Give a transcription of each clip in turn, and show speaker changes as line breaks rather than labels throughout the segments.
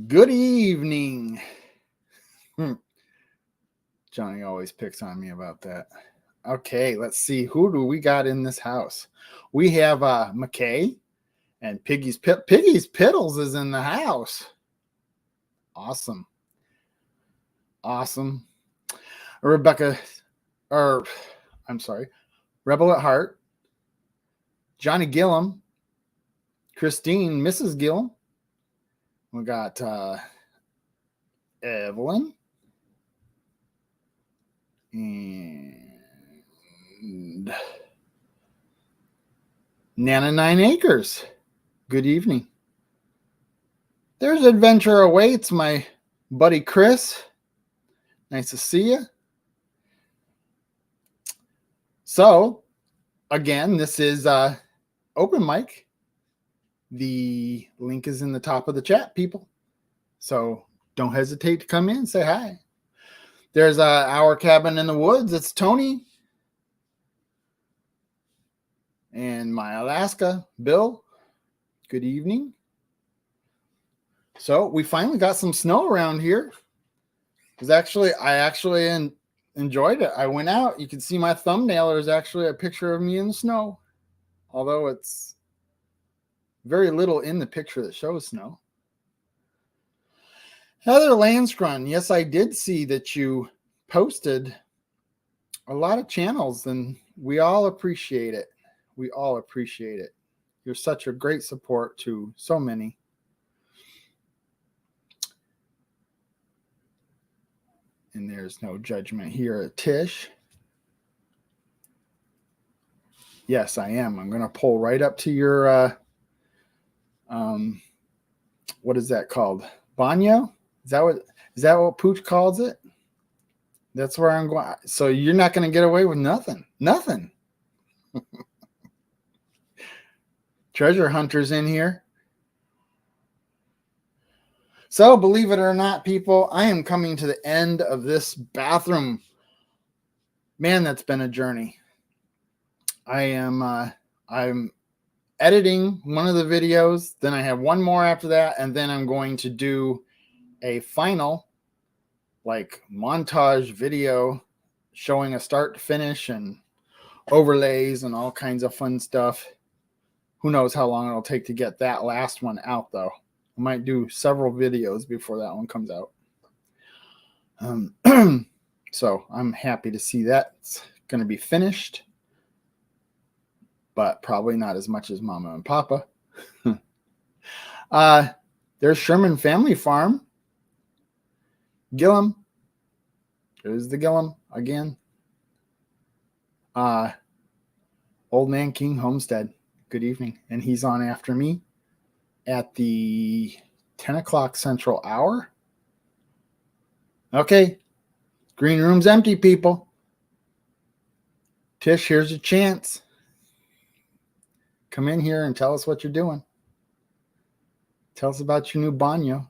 Good evening. Johnny always picks on me about that. Okay, let's see. Who do we got in this house? We have McKay and Piggy's Piddles is in the house. Awesome. Awesome. Rebecca, or I'm sorry, Rebel at Heart, Johnny Gillum, Christine, Mrs. Gillum. We got Evelyn and Nana 9 Acres. Good evening. There's adventure awaits, my buddy Chris. Nice to see you. So, again, this is open mic. The link is in the top of the chat, people. So don't hesitate to come in and say hi. There's Our Cabin in the Woods. It's Tony. And my Alaska, Bill. Good evening. So we finally got some snow around here. I actually enjoyed it. I went out. You can see my thumbnail. There's actually a picture of me in the snow. Although it's very little in the picture that shows snow. Heather Landscrun, yes, I did see that you posted a lot of channels, and we all appreciate it. We all appreciate it. You're such a great support to so many. And there's no judgment here at Tish. Yes, I am. I'm going to pull right up to your, what is that called? Banyo? Is that what Pooch calls it? That's where I'm going. So you're not going to get away with nothing. Nothing. Treasure hunters in here. So believe it or not, people, I am coming to the end of this bathroom. Man, that's been a journey. I'm editing one of the videos. Then I have one more after that. And then I'm going to do a final montage video showing a start to finish and overlays and all kinds of fun stuff. Who knows how long it'll take to get that last one out, though. I might do several videos before that one comes out. So I'm happy to see that's going to be finished, but probably not as much as Mama and Papa. There's Sherman Family Farm. Gillum. There's the Gillum again. Old Man King Homestead. Good evening. And he's on after me at the 10 o'clock Central Hour. Okay. Green room's empty, people. Tish, here's a chance. Come in here and tell us what you're doing. Tell us about your new banyo.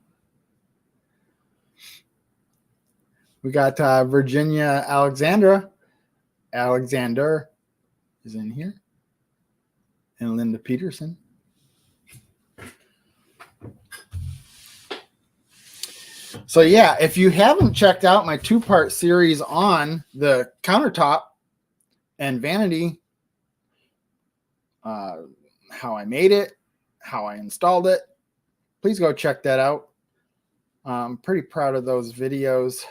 We got Virginia Alexander is in here. And Linda Peterson. So yeah, if you haven't checked out my 2-part series on the countertop and vanity, how I made it, how I installed it, please go check that out. I'm pretty proud of those videos.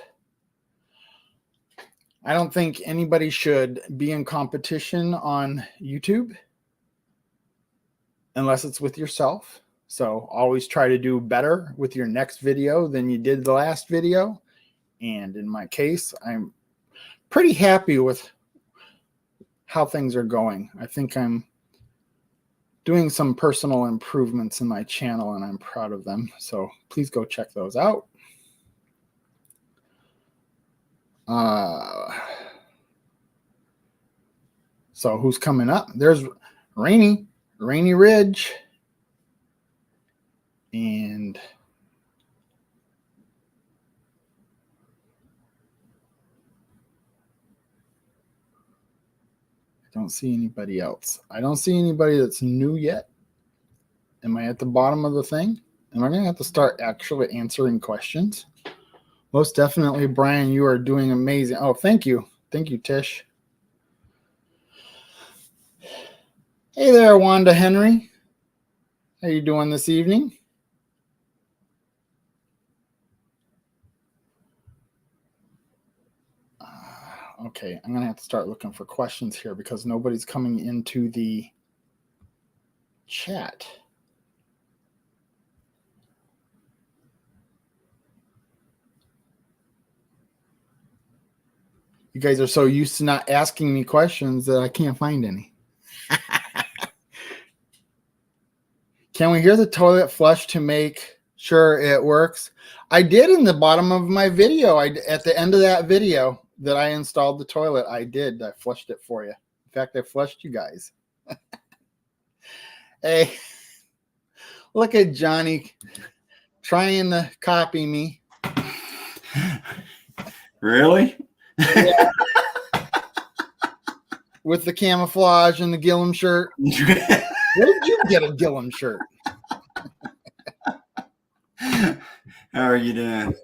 I don't think anybody should be in competition on YouTube unless it's with yourself. So always try to do better with your next video than you did the last video. And in my case, I'm pretty happy with how things are going. I think I'm doing some personal improvements in my channel, and I'm proud of them. So please go check those out. So who's coming up? There's Rainy Ridge. And I don't see anybody else. I don't see anybody that's new yet. Am I at the bottom of the thing? Am I going to have to start actually answering questions? Most definitely, Brian, you are doing amazing. Oh, thank you. Thank you, Tish. Hey there, Wanda Henry. How you doing this evening? Okay, I'm going to have to start looking for questions here because nobody's coming into the chat. You guys are so used to not asking me questions that I can't find any. Can we hear the toilet flush to make sure it works? I did in the bottom of my video. At the end of that video that I installed the toilet, I flushed it for you. In fact, I flushed you guys. Hey, look at Johnny trying to copy me.
Really?
Yeah. With the camouflage and the Gillum shirt. Where did you get a Gillum shirt?
How are you doing?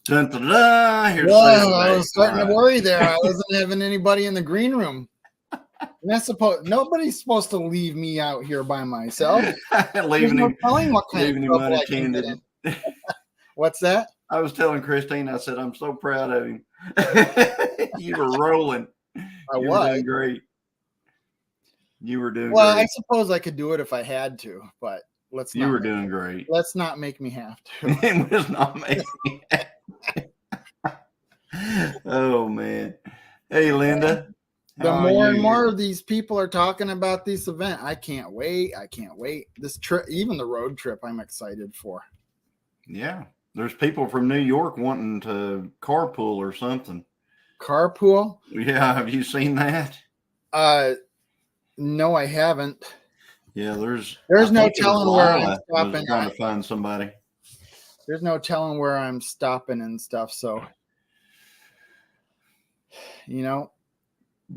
Dun, dun, dun. Here to
Whoa, I was starting to worry there. I wasn't having anybody in the green room. Nobody's supposed to leave me out here by myself.
Leaving him,
telling what kind
leaving
of
him
trouble I can get
unattended.
in. What's that?
I was telling Christine, I said, I'm so proud of him. You were rolling.
I
You
was.
were doing great. You were doing
well,
great.
I suppose I could do it if I had to, but
You were doing great.
Let's not make me have to.
It was not making me Oh, man. Hey, Linda.
The more and more of these people are talking about this event, I can't wait. I can't wait. This trip, even the road trip, I'm excited for.
Yeah. There's people from New York wanting to carpool or something.
Carpool?
Yeah. Have you seen that?
No, I haven't.
Yeah, there's
no telling where I'm stopping.
Trying to find somebody.
There's no telling where I'm stopping and stuff. So,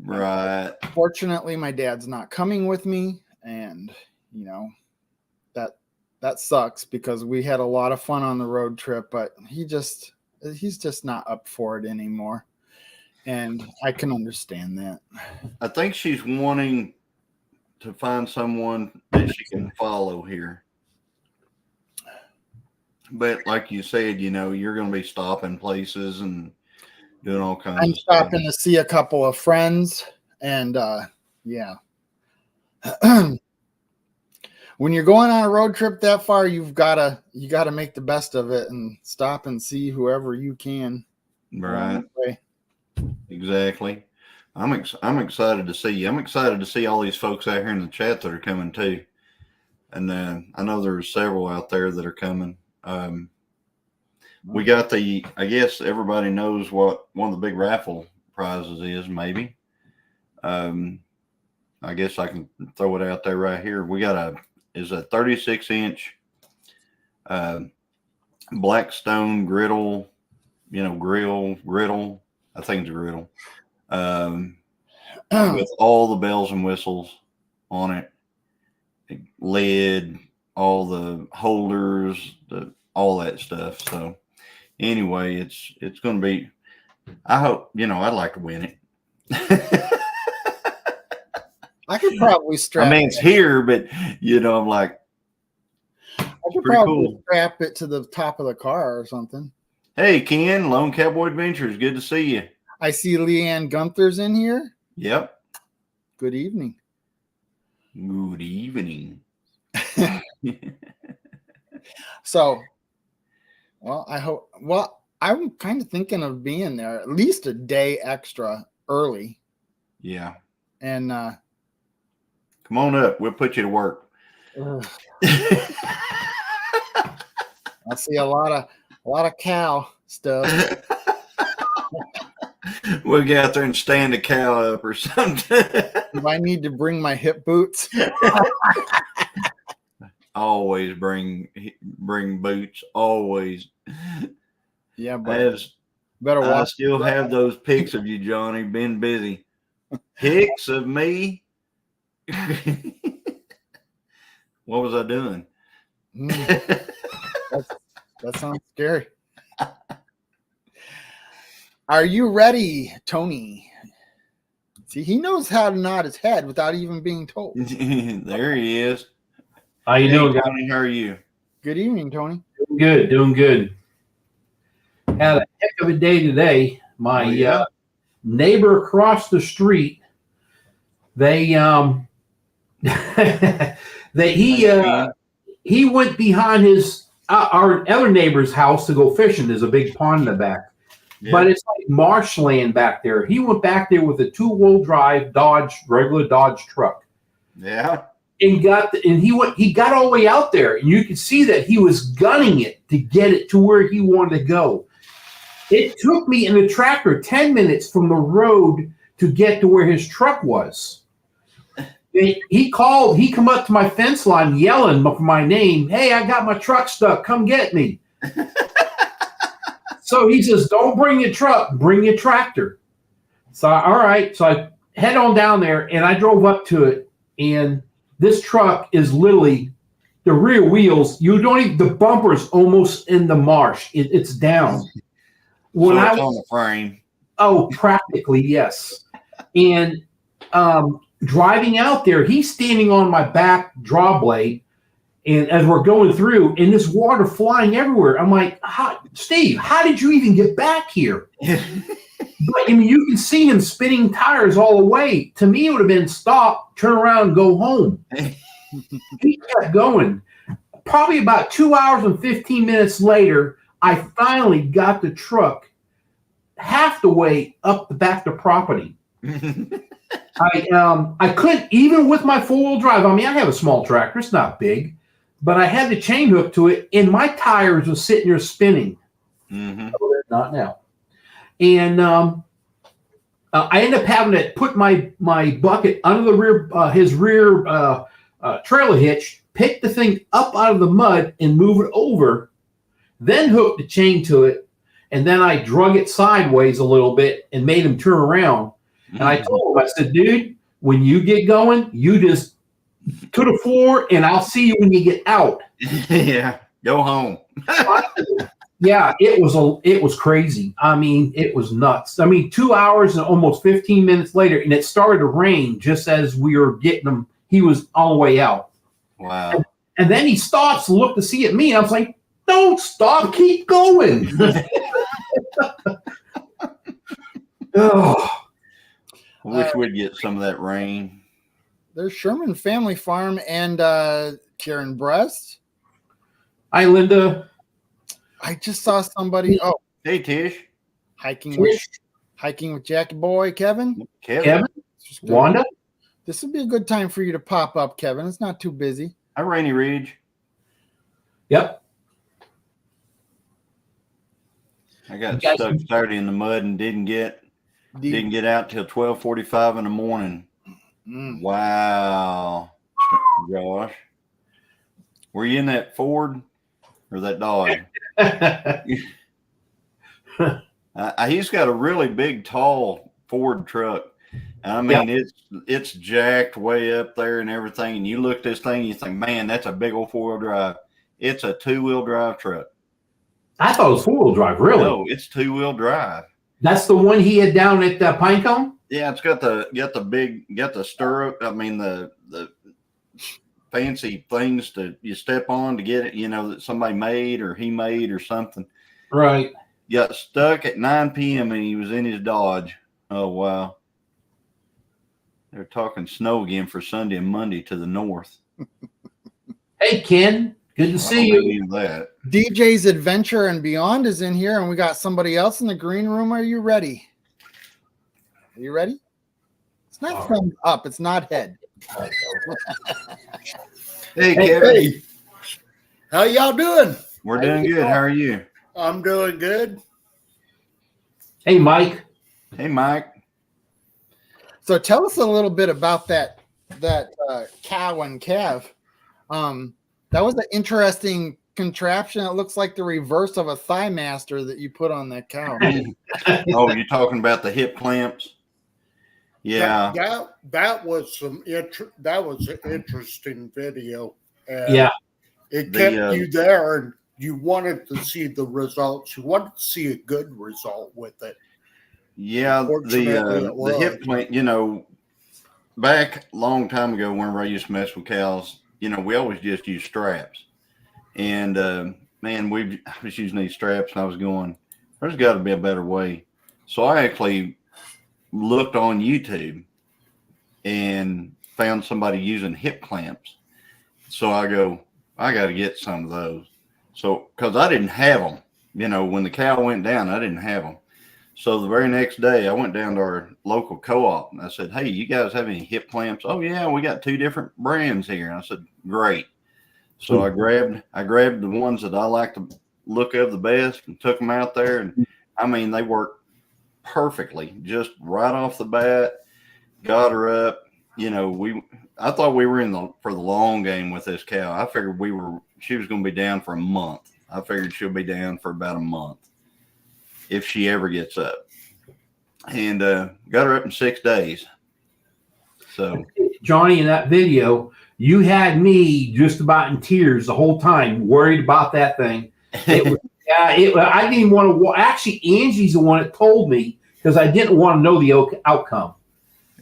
right.
Fortunately, my dad's not coming with me, and that sucks because we had a lot of fun on the road trip, but he's just not up for it anymore, and I can understand that.
I think she's wanting to find someone that she can follow here. But like you said, you're going to be stopping places and doing all kinds of stuff. I'm
stopping to see a couple of friends, and yeah. When you're going on a road trip that far, you gotta make the best of it and stop and see whoever you can.
Right. Exactly. I'm excited to see you. I'm excited to see all these folks out here in the chat that are coming too. And I know there's several out there that are coming. We got I guess everybody knows what one of the big raffle prizes is, maybe. I guess I can throw it out there right here. We got a 36-inch Blackstone griddle, griddle. I think it's a griddle. With all the bells and whistles on it, lid, all the holders, all that stuff. So anyway, it's going to be, I hope, I'd like to win it.
I could probably strap.
I mean, it's here, but I'm like,
I could probably strap it to the top of the car or something.
Hey, Ken, Lone Cowboy Adventures, good to see you.
I see Leanne Gunther's in here.
Yep.
Good evening.
Good evening.
So, I'm kind of thinking of being there at least a day extra early.
Yeah.
And
come on up. We'll put you to work.
I see a lot of cow stuff.
We'll get out there and stand a cow up or something.
Do I need to bring my hip boots?
Always bring boots. Always.
Yeah, but
I still have those pics of you, Johnny. Been busy. Pics of me. What was I doing?
That sounds scary. Are you ready, Tony? See, he knows how to nod his head without even being told.
There he is.
How you doing, guys?
Tony, how are you?
Good evening, Tony.
Doing good. Had a heck of a day today. My neighbor across the street, he went behind his our other neighbor's house to go fishing. There's a big pond in the back, but it's like marshland back there. He went back there with a 2-wheel drive regular Dodge truck.
Yeah.
And he got all the way out there, and you could see that he was gunning it to get it to where he wanted to go. It took me in the tractor 10 minutes from the road to get to where his truck was. He come up to my fence line yelling for my name. Hey, I got my truck stuck. Come get me. So he says, don't bring your truck, bring your tractor. So, all right. So I head on down there, and I drove up to it, and this truck is literally the rear wheels. The bumper's almost in the marsh. It's down.
When so it's on the frame.
Oh, practically, yes. And driving out there, he's standing on my back draw blade, and as we're going through, and this water flying everywhere. I'm like, Steve, how did you even get back here? But I mean, you can see him spinning tires all the way. To me, it would have been stop, turn around, and go home. He kept going. Probably about 2 hours and 15 minutes later, I finally got the truck half the way up the back to property. I couldn't, even with my 4-wheel drive. I mean, I have a small tractor; it's not big, but I had the chain hook to it, and my tires were sitting there spinning.
Mm-hmm.
Not now. And I ended up having to put my bucket under the rear, his rear trailer hitch, pick the thing up out of the mud and move it over, then hook the chain to it, and then I drug it sideways a little bit and made him turn around. And I told him, I said, dude, when you get going, you just to the floor, and I'll see you when you get out.
Yeah, go home.
Yeah, it was crazy. I mean, it was nuts. I mean, 2 hours and almost 15 minutes later, and it started to rain just as we were getting him. He was on the way out.
Wow.
And then he stops to look to see at me. I was like, don't stop, keep going. Oh.
I wish we'd get some of that rain.
There's Sherman Family Farm and Karen Brest.
Hi, Linda.
I just saw somebody. Oh,
hey, Tish.
Hiking with Jackie Boy, Kevin.
Kevin? Wanda?
This would be a good time for you to pop up, Kevin. It's not too busy.
Hi, Rainy Ridge.
Yep.
I got stuck Saturday in the mud and didn't get out till 12:45 in the morning. Wow, Josh, were you in that Ford or that Dodge? He's got a really big, tall Ford truck. I mean, it's jacked way up there and everything. And you look at this thing, and you think, man, that's a big old 4-wheel drive. It's a 2-wheel drive truck.
I thought it was 4-wheel drive. Really?
No, it's 2-wheel drive.
That's the one he had down at Pinecone?
Yeah, it's got the stirrup. I mean, the fancy things that you step on to get it, that somebody made or he made or something.
Right.
Got stuck at 9 p.m. and he was in his Dodge. Oh, wow. They're talking snow again for Sunday and Monday to the north.
Hey, Ken. Good to see you.
That.
DJ's Adventure and Beyond is in here, and we got somebody else in the green room. Are you ready? Are you ready? It's not thumbs up. It's not head.
Hey, Kevin.
Hey. How y'all doing?
We're doing good. How are you?
I'm doing good.
Hey, Mike.
Hey, Mike.
So tell us a little bit about that cow and calf. That was an interesting contraption. It looks like the reverse of a thigh master that you put on that cow.
Oh, you're talking about the hip clamps? Yeah.
That was an interesting video.
Yeah.
It
The,
kept you there, and you wanted to see the results. You wanted to see a good result with it.
Yeah,
Fortunately, it
the hip
was.
plant, back a long time ago, whenever I used to mess with cows, we always just used straps. And man, I was using these straps, and I was going, there's got to be a better way. So I actually looked on YouTube and found somebody using hip clamps. So I go, I got to get some of those. So, because I didn't have them, when the cow went down, I didn't have them. So the very next day, I went down to our local co-op and I said, "Hey, you guys have any hip clamps?" "Oh yeah, we got 2 different brands here." And I said, "Great." So I grabbed the ones that I like to look of the best and took them out there, and I mean they worked perfectly, just right off the bat. Got her up. I thought we were for the long game with this cow. I figured she was going to be down for a month. I figured she'll be down for about a month if she ever gets up, and got her up in 6 days. So
Johnny, in that video, you had me just about in tears the whole time, worried about that thing. It was, I didn't even want to. Actually, Angie's the one that told me because I didn't want to know the outcome.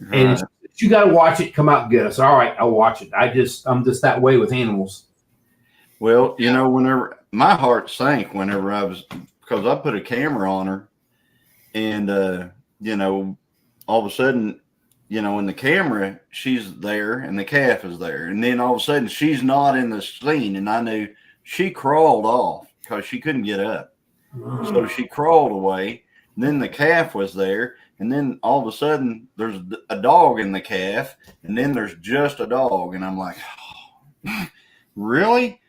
right.
And you got to watch it come out good. I said, all right, I'll watch it. I'm just that way with animals.
Well, whenever my heart sank whenever because I put a camera on her, and all of a sudden, in the camera she's there and the calf is there, and then all of a sudden she's not in the scene, and I knew she crawled off because she couldn't get up. So she crawled away, and then the calf was there, and then all of a sudden there's a dog in the calf, and then there's just a dog, and I'm like, oh, really?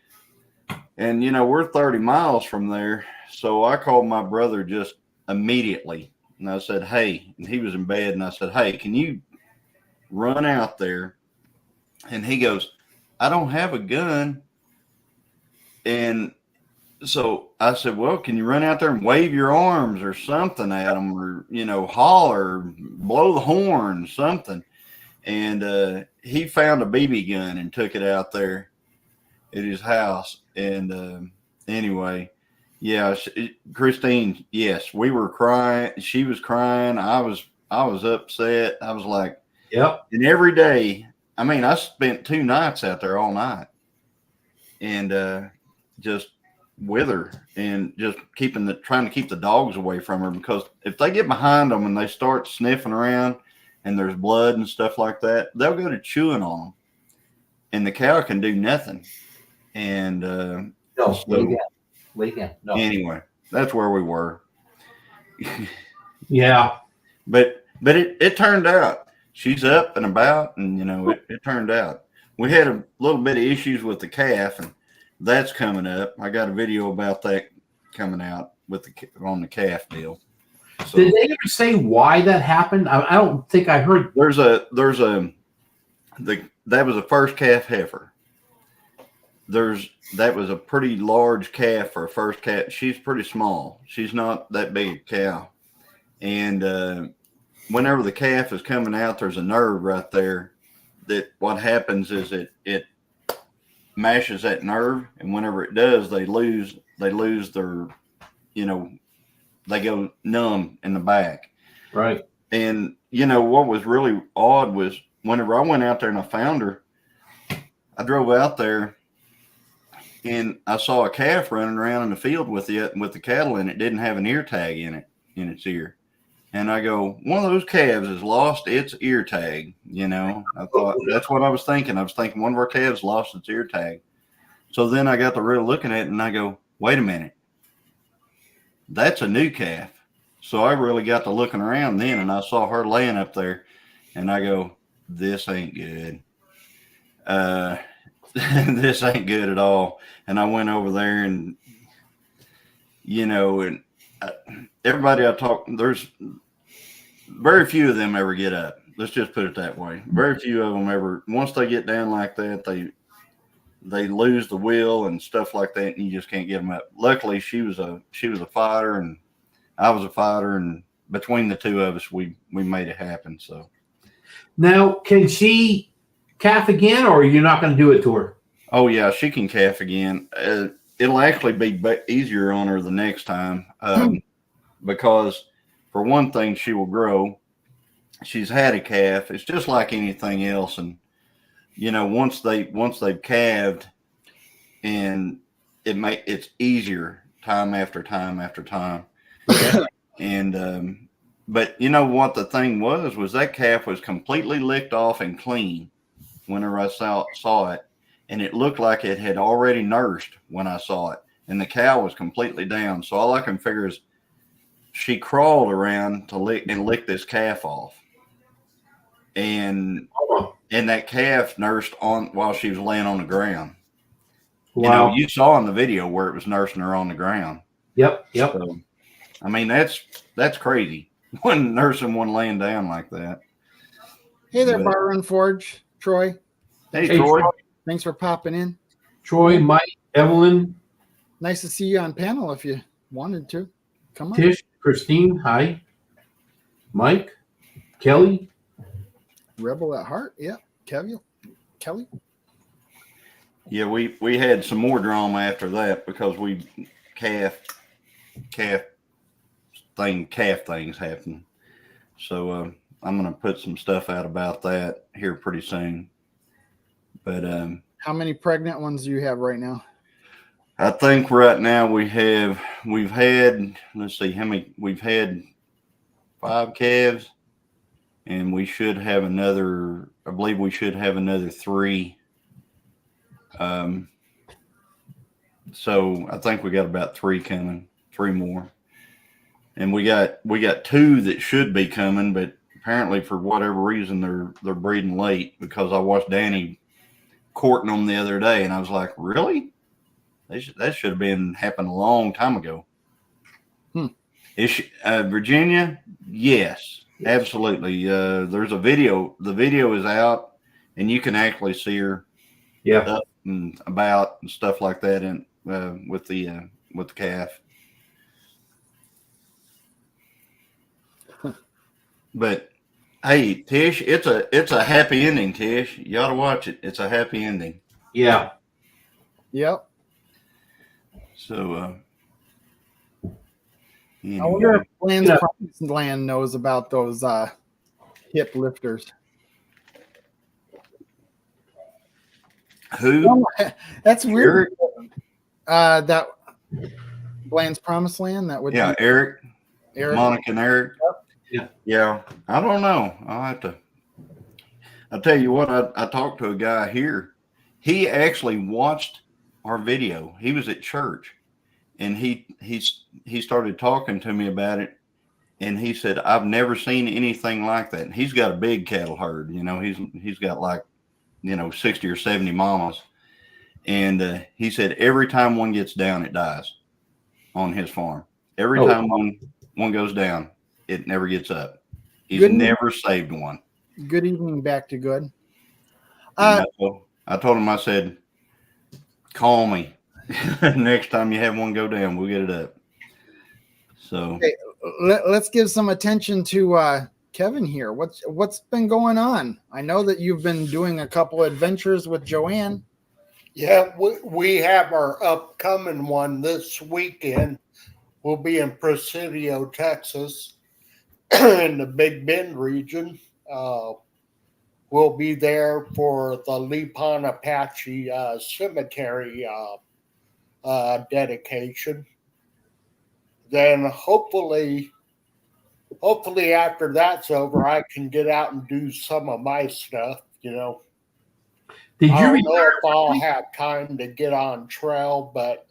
And we're 30 miles from there. So I called my brother just immediately, and I said, "Hey," and he was in bed, and I said, "Hey, can you run out there?" And he goes, "I don't have a gun." And so I said, "Well, can you run out there and wave your arms or something at them, or holler, blow the horn, something?" And he found a BB gun and took it out there at his house. And anyway, yeah, Christine, yes, we were crying. She was crying. I was upset. I was like,
yep.
And every day, I mean, I spent 2 nights out there all night, and just with her, and just trying to keep the dogs away from her, because if they get behind them and they start sniffing around and there's blood and stuff like that, they'll go to chewing on them, and the cow can do nothing. And
No,
so,
lay down. No.
anyway, that's where we were.
Yeah.
But it turned out she's up and about, and it turned out. We had a little bit of issues with the calf, and that's coming up. I got a video about that coming out on the calf deal. So,
did they ever say why that happened? I don't think I heard.
that was a first calf heifer. That was a pretty large calf for a first calf. She's pretty small. She's not that big a cow. And whenever the calf is coming out, there's a nerve right there that what happens is it mashes that nerve, and whenever it does, they lose their, they go numb in the back.
Right.
And what was really odd was whenever I went out there and I found her, I drove out there and I saw a calf running around in the field with the cattle, and it didn't have an ear tag in its ear. And I go, one of those calves has lost its ear tag. I thought, that's what I was thinking. I was thinking one of our calves lost its ear tag. So then I got to really looking at it, and I go, wait a minute, that's a new calf. So I really got to looking around then, and I saw her laying up there, and I go, this ain't good. This ain't good at all. And I went over there, and and everybody I talk, there's very few of them ever get up. Let's just put it that way. Very few of them ever, once they get down like that, they lose the will and stuff like that, and you just can't get them up. Luckily, she was a fighter, and I was a fighter, and between the two of us, we made it happen. So
now, can she calf again, or are you not going to do it to her?
Oh yeah, she can calf again. It'll actually be easier on her the next time because, for one thing, she will grow. She's had a calf. It's just like anything else, and once they've calved, and it's easier time after time after time. And but you know what the thing was that calf was completely licked off and clean whenever I saw it. And it looked like it had already nursed when I saw it. And the cow was completely down. So all I can figure is she crawled around to lick this calf off. And that calf nursed on while she was laying on the ground.
Wow.
You saw in the video where it was nursing her on the ground.
Yep.
So, I mean, that's crazy. One nursing one laying down like that.
Hey there, Bar and Forge, Troy.
Hey, Troy.
Thanks for popping in.
Troy, Mike, Evelyn,
Nice to see you on panel if you wanted to. Come on.
Tish, Christine, hi. Mike, Kelly.
Rebel at heart. Yeah. Kelly.
Yeah, we had some more drama after that because we calf things happen. So I'm gonna put some stuff out about that here pretty soon. But
How many pregnant ones do you have right now?
I think right now we've had, let's see how many, we've had 5 calves, and we should have another, I believe we should have another 3. So I think we got about 3 coming, 3 more. And we got 2 that should be coming, but apparently for whatever reason they're breeding late, because I watched Danny courting them the other day, and I was like, really? That should have been happened a long time ago. Virginia? Yes, absolutely. There's a video. The video is out, and you can actually see her up and about and stuff like that in with the calf. But hey, Tish, it's a happy ending, Tish. You ought to watch it. It's a happy ending.
Yeah.
Yep.
So
I wonder if Land's Promised Land knows about those hip lifters.
Who?
That's weird. That Land's Promised Land. That would be
Eric,
Monica
and Eric. Yeah. I don't know. I'll tell you what. I talked to a guy here. He actually watched our video. He was at church, and he started talking to me about it, and he said, I've never seen anything like that. And he's got a big cattle herd. He's got like 60 or 70 mamas, and he said every time one gets down, it dies on his farm. Every time one goes down, it never gets up. He's never saved one.
Good evening, back to good.
I told him, I said, call me next time you have one go down. We'll get it up. So
let's give some attention to Kevin here. What's been going on? I know that you've been doing a couple adventures with Joanne.
Yeah, we have our upcoming one this weekend. We'll be in Presidio, Texas, in the Big Bend region. We'll be there for the Lipan Apache Cemetery dedication. Then hopefully after that's over, I can get out and do some of my stuff.
Did you
I don't know if I'll have time to get on trail, but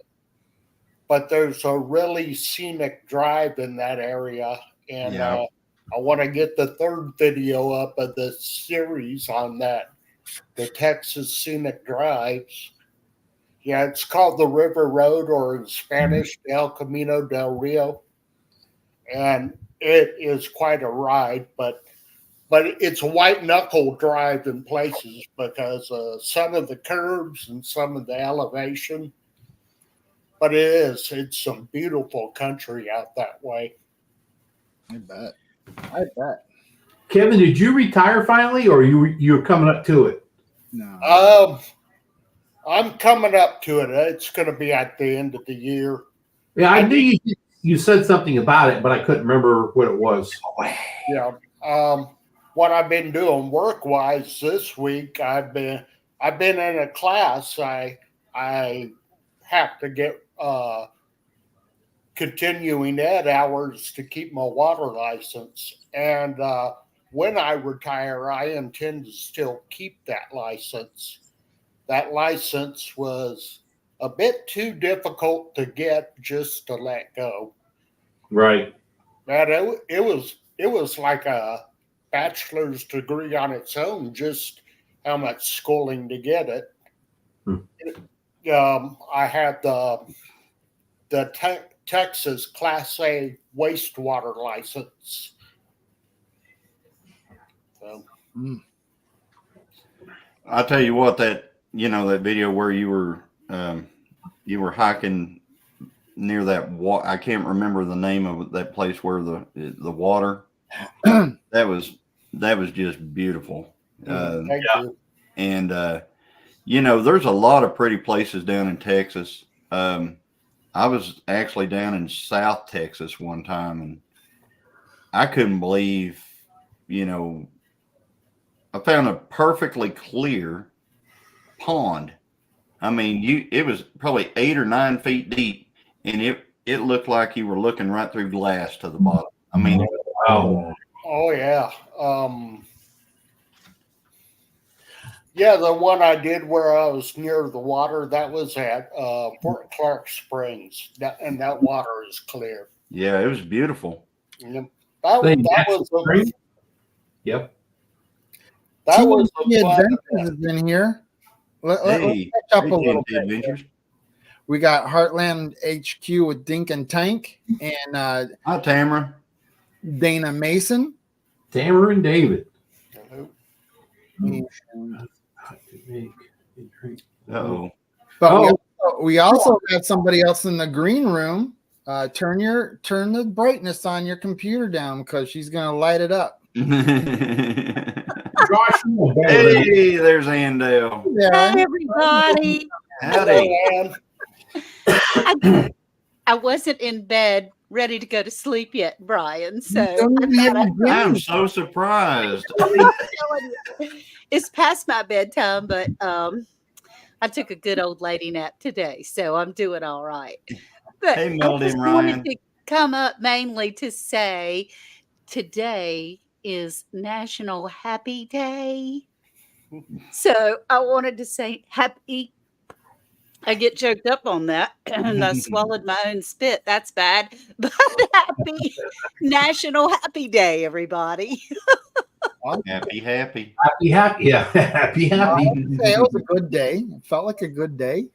there's a really scenic drive in that area, and I want to get the 3rd video up of the series on that, the Texas Scenic Drives. Yeah, it's called the River Road, or in Spanish, El Camino del Rio, and it is quite a ride, but it's a white knuckle drive in places because some of the curves and some of the elevation. But it's some beautiful country out that way.
I bet.
Kevin, did you retire finally, or you're coming up to it?
No.
I'm coming up to it. It's going to be at the end of the year.
Yeah, I knew you said something about it, but I couldn't remember what it was.
Yeah. What I've been doing work wise this week, I've been in a class. I have to get continuing ed hours to keep my water license. And when I retire, I intend to still keep that license. That license was a bit too difficult to get just to let go.
Right.
That it was like a bachelor's degree on its own, just how much schooling to get it. I had the Texas Class A wastewater license. So.
I'll tell you what, that video where you were hiking near that I can't remember the name of that place where the water that was just beautiful.
Thank you.
And there's a lot of pretty places down in Texas. I was actually down in South Texas one time, and I couldn't believe, I found a perfectly clear pond. I mean, it was probably 8 or 9 feet deep, and it looked like you were looking right through glass to the bottom. I mean,
Wow.
Oh yeah. Yeah, the one I did where I was near the water, that was at Fort Clark Springs. And that water is clear.
yeah, it was beautiful.
Yep. That was
Yep.
that was a
TNT
fun
Adventures is in here. Let's
Hey,
catch up a little
TNT
bit.
Adventures.
We got Heartland HQ with Dink and Tank and
Hi, Tamara.
Dana Mason.
Tamara and David.
And-
Uh-oh.
But we also got somebody else in the green room. Turn the brightness on your computer down because she's gonna light it up.
Joshua Bailey.
Hey, there's Andale.
Yeah.
Hi, everybody.
Howdy.
I wasn't in bed ready to go to sleep yet, Brian. So
Don't even have a
I'm
dream.
so surprised.
it's past my bedtime, but I took a good old lady nap today, so I'm doing all right. But
Hey, Melody
I just
and Ryan.
wanted to come up mainly to say today is National Happy Day. So I wanted to say happy. I get choked up on that and I swallowed my own spit. That's bad. But happy National Happy Day, everybody.
Happy.
Happy. Yeah. Happy.
It was a good day. It felt like a good day.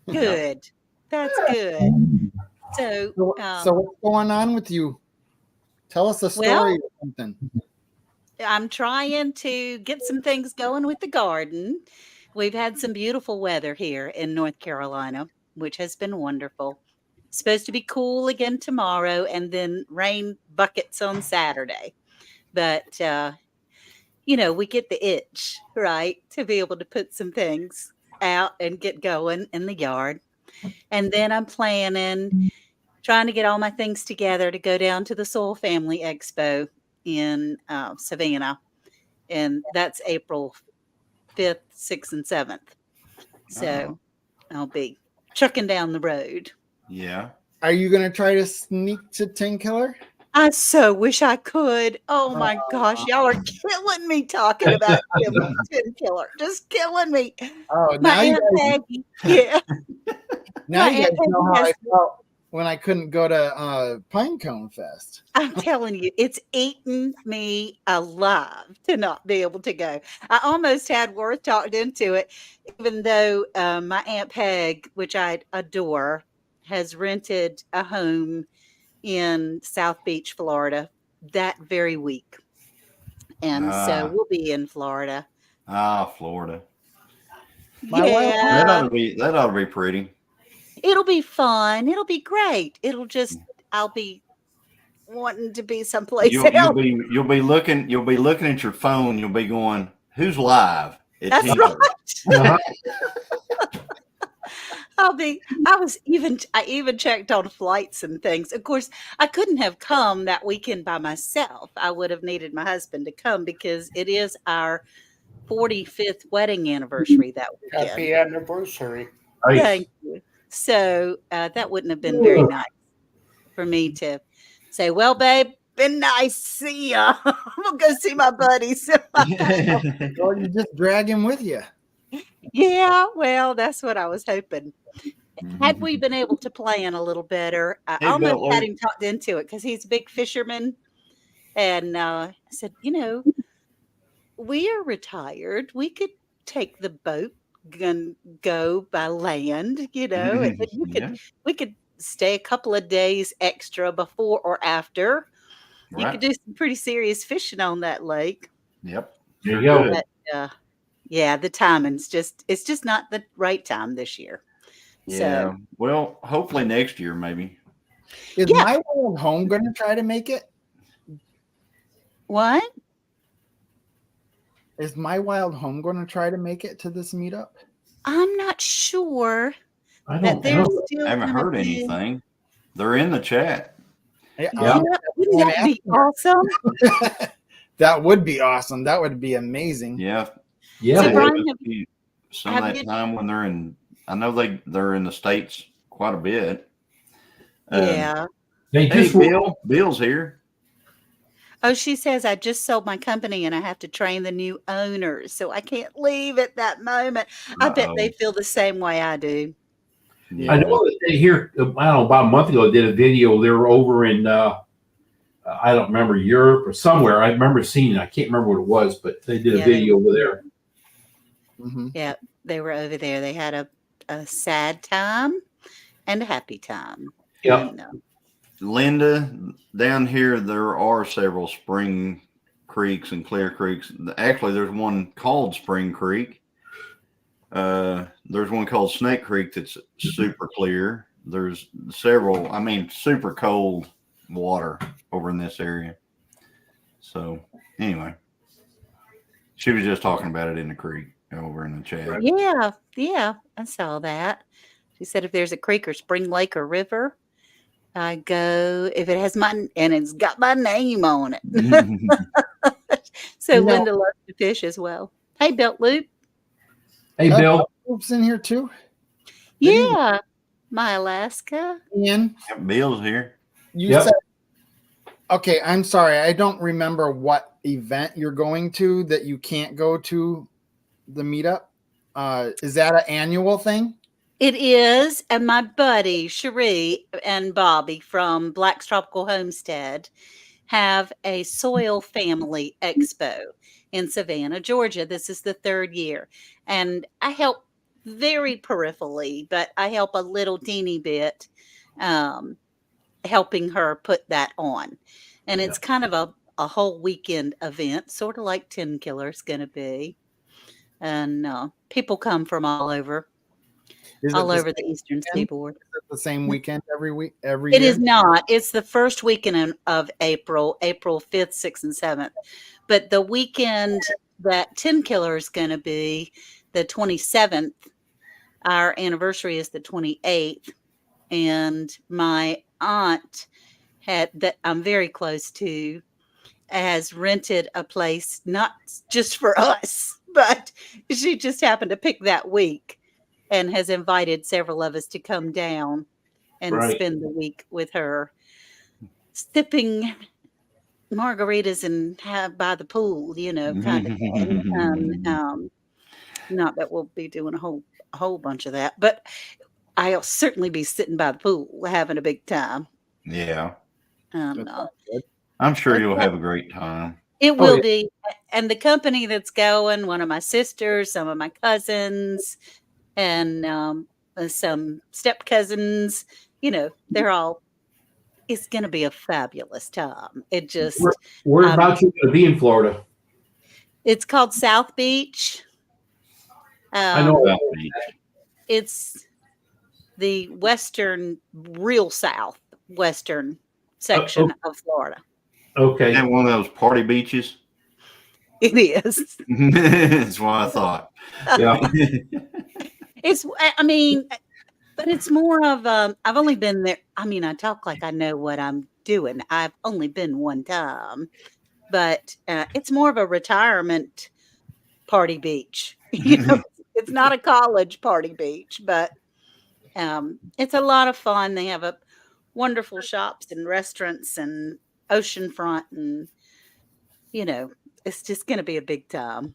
Good. That's good. So,
So what's going on with you? Tell us a story
Well,
or something.
I'm trying to get some things going with the garden. We've had some beautiful weather here in North Carolina, which has been wonderful. Supposed to be cool again tomorrow and then rain buckets on Saturday. But, we get the itch, right, to be able to put some things out and get going in the yard. And then I'm trying to get all my things together to go down to the Soul Family Expo in Savannah. And that's April 5th, 6th, and 7th. So I'll be trucking down the road.
Yeah.
Are you gonna try to sneak to 10 Killer?
I so wish I could. Oh my gosh, y'all are killing me talking about Tin Killer. Just killing me.
Oh,
My
now you
Aunt
guys,
Peggy. Yeah.
now
my
you guys
Aunt
know
Peggy
how I
has-
felt when I couldn't go to Pinecone Fest.
I'm telling you, it's eaten me alive to not be able to go. I almost had Worth talked into it, even though my Aunt Peg, which I adore, has rented a home in South Beach, Florida, that very week. And so we'll be in Florida.
Florida.
My wife-
That
Yeah,
ought to be pretty.
it'll be fun. It'll be great. I'll be wanting to be someplace
You'll
else.
be looking at your phone. You'll be going, "Who's live?" At
That's
10?
right.
Uh-huh.
I even checked on flights and things. Of course, I couldn't have come that weekend by myself. I would have needed my husband to come because it is our 45th wedding anniversary that weekend.
Happy anniversary.
Nice.
Thank you. So that wouldn't have been very nice for me to say, well, babe, been nice. See ya. I'm gonna go see my buddies.
Or you just drag him with you.
Yeah, well, that's what I was hoping. Had we been able to plan a little better, I
Hey,
almost
Butler.
had him talked into it because he's a big fisherman. And I said, we are retired. We could take the boat and go by land, and then
Yeah,
we could stay a couple of days extra before or after. You
right.
could do some pretty serious fishing on that lake.
Yep.
There you go.
Good.
But yeah, the timing's it's just not the right time this year.
Yeah.
So
Well, hopefully next year, maybe.
Is
Yeah.
My Wild Home going to try to make it?
what?
Is My Wild Home going to try to make it to this meetup?
I'm not sure
I
that
don't
they're
know.
still
I haven't
gonna
heard
do-
anything. They're in the chat.
Yeah,
Yeah.
Wouldn't that be awesome?
that would be awesome. That would be amazing.
Yeah.
Yeah.
So,
They
Brian,
have
have-
some
have
of that
you-
time when they're in. I know they're in the States quite a bit.
Yeah.
They
Hey,
just
Bill's here.
Oh, she says I just sold my company and I have to train the new owners, so I can't leave at that moment. I bet they feel the same way I do.
Yeah.
I know that they here, I don't know, about a month ago, they did a video. They were over in, I don't remember, Europe or somewhere. I remember seeing it. I can't remember what it was, but they did a
Yeah,
video over there.
Mhm.
Yeah, they were over there. They had a sad time and a happy time.
Yep.
And,
Linda, down here there are several spring creeks and clear creeks. Actually, there's one called Spring Creek. There's one called Snake Creek that's super clear. There's several, super cold water over in this area. So anyway, she was just talking about it in the creek over in the chat.
yeah, I saw that. She said if there's a creek or spring lake or river, I go if it has it's got my name on it. So
You know-
Linda loves to fish as well. Hey, Belt Loop.
Hey, Bill.
Oops, in here too. Good evening.
Yeah, my Alaska.
Ian,
Bill's here.
you
Yep.
said, okay, I'm sorry. I don't remember what event you're going to that you can't go to the meetup. Is that an annual thing?
It is, and my buddy Cherie and Bobby from Black's Tropical Homestead have a soil family expo in Savannah, Georgia. This is the third year, and I help very peripherally, but I help a little teeny bit, helping her put that on, and it's kind of a whole weekend event, sort of like Tin Killer's going to be, and people come from all over.
Is it
All
the
over the
same
Eastern
weekend?
Seaboard.
Is it the same weekend every week? Every
It
year?
is not. It's the first weekend of April 5th, 6th, and 7th. But the weekend that Tin Killer is going to be the 27th. Our anniversary is the 28th. And my aunt that I'm very close to has rented a place, not just for us, but she just happened to pick that week and has invited several of us to come down and
Right.
spend the week with her, sipping margaritas and by the pool, kind of thing. Not that we'll be doing a whole bunch of that, but I'll certainly be sitting by the pool having a big time.
Yeah.
And,
That's good.
I'm sure you'll have a great time.
it will
yeah.
be. And the company that's going, one of my sisters, some of my cousins, and some step cousins, they're all, it's going to be a fabulous time. It just,
Where about you going to be in Florida?
it's called South Beach.
I know that.
It's the real southwestern section of Florida.
Okay.
And one of those party beaches.
It is.
That's what I thought.
Yeah.
But it's more of I've only been there. I mean, I talk like I know what I'm doing. I've only been one time, but it's more of a retirement party beach. It's not a college party beach, but it's a lot of fun. They have a wonderful shops and restaurants and oceanfront, and it's just going to be a big time.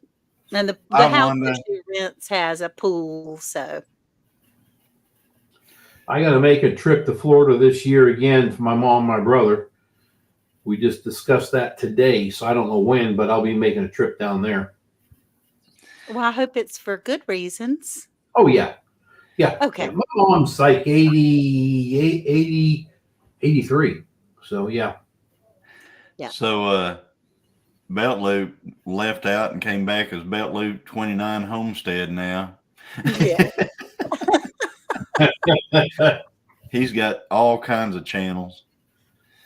And the
I
house
wonder.
that she rents has a pool, so
I got to make a trip to Florida this year again for my mom and my brother. We just discussed that today, so I don't know when, but I'll be making a trip down there.
well, I hope it's for good reasons.
Oh, yeah. Yeah.
Okay.
Yeah, my mom's like 83. So, yeah.
Yeah.
So Belt Loop left out and came back as Belt Loop 29 Homestead now.
Yeah.
He's got all kinds of channels.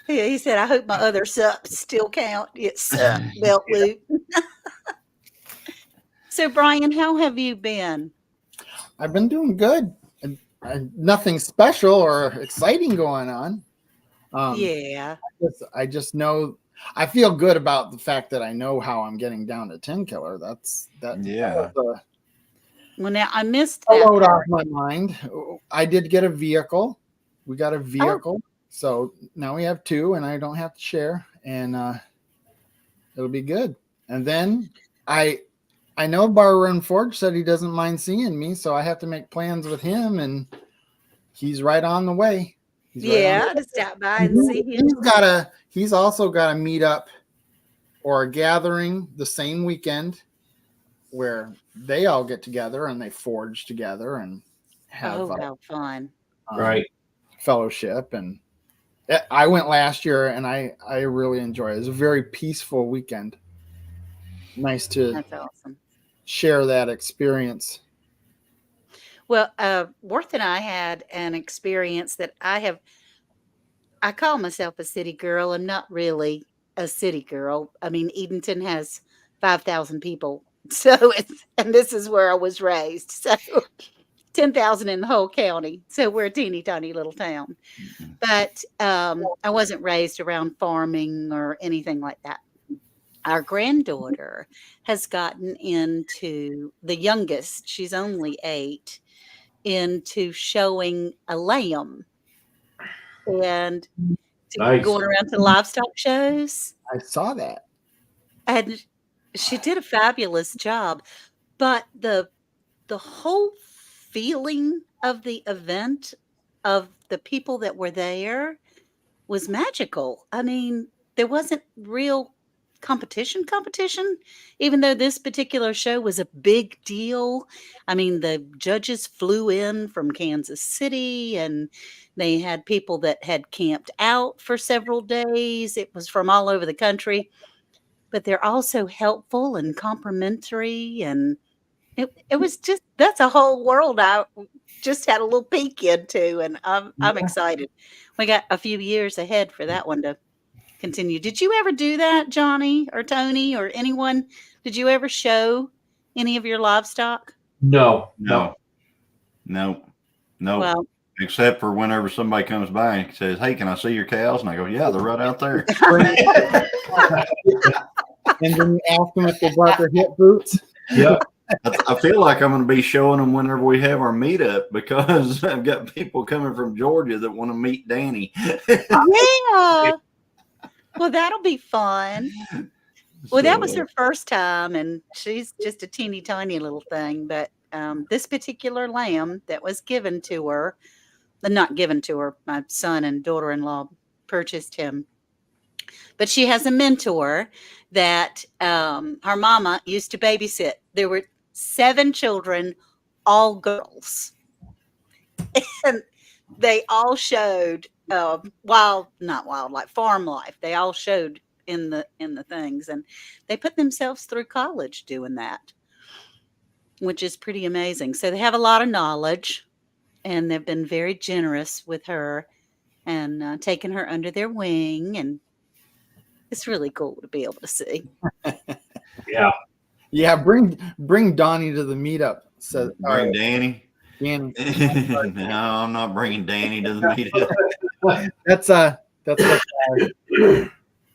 Yeah, he said, I hope my other subs still count. It's Belt Loop. So, Brian, how have you been?
I've been doing good. Nothing special or exciting going on.
Yeah.
I just know I feel good about the fact that I know how I'm getting down to 10 killer.
Yeah.
Well, now I missed
A
that.
load off my mind. I did get a vehicle. We got a vehicle. So now we have two and I don't have to share, and it'll be good. And then I know Bar Run Forge said he doesn't mind seeing me, so I have to make plans with him, and he's right on the way.
To stop by and see him.
He's also got a meetup or a gathering the same weekend where they all get together and they forge together and have
how fun.
Right.
fellowship. And I went last year and I really enjoyed it. It was a very peaceful weekend. Nice to
That's awesome.
share that experience.
Well, Worth and I had an experience that I call myself a city girl. I'm not really a city girl. I mean, Edenton has 5,000 people. So and this is where I was raised. So 10,000 in the whole county. So we're a teeny tiny little town. But I wasn't raised around farming or anything like that. Our granddaughter has gotten into, the youngest, she's only 8, into showing a lamb and
Nice.
going around to livestock shows.
I saw that.
And she did a fabulous job. But the whole feeling of the event, of the people that were there, was magical. I mean, there wasn't real competition, even though this particular show was a big deal. I mean, the judges flew in from Kansas City and they had people that had camped out for several days. It was from all over the country, but they're also helpful and complimentary, and it was just, that's a whole world I just had a little peek into, and I'm excited. We got a few years ahead for that one to continue. Did you ever do that, Johnny or Tony or anyone? Did you ever show any of your livestock?
No.
Well,
Except for whenever somebody comes by and says, "Hey, can I see your cows?" And I go, "Yeah, they're right out there."
And then you ask them if they brought their hip boots.
Yep.
I feel like I'm going to be showing them whenever we have our meetup, because I've got people coming from Georgia that want to meet Danny.
yeah. Well, that'll be fun. Well, that was her first time, and she's just a teeny tiny little thing. But this particular lamb that was given to her, not given to her, my son and daughter-in-law purchased him. But she has a mentor that her mama used to babysit. There were 7 children, all girls. And they all showed farm life. They all showed in the things, and they put themselves through college doing that, which is pretty amazing. So they have a lot of knowledge, and they've been very generous with her and taken her under their wing, and it's really cool to be able to see.
Yeah.
Yeah, bring Donnie to the meetup. So
Bring Danny.
Danny.
No, I'm not bringing Danny to the meeting.
That's what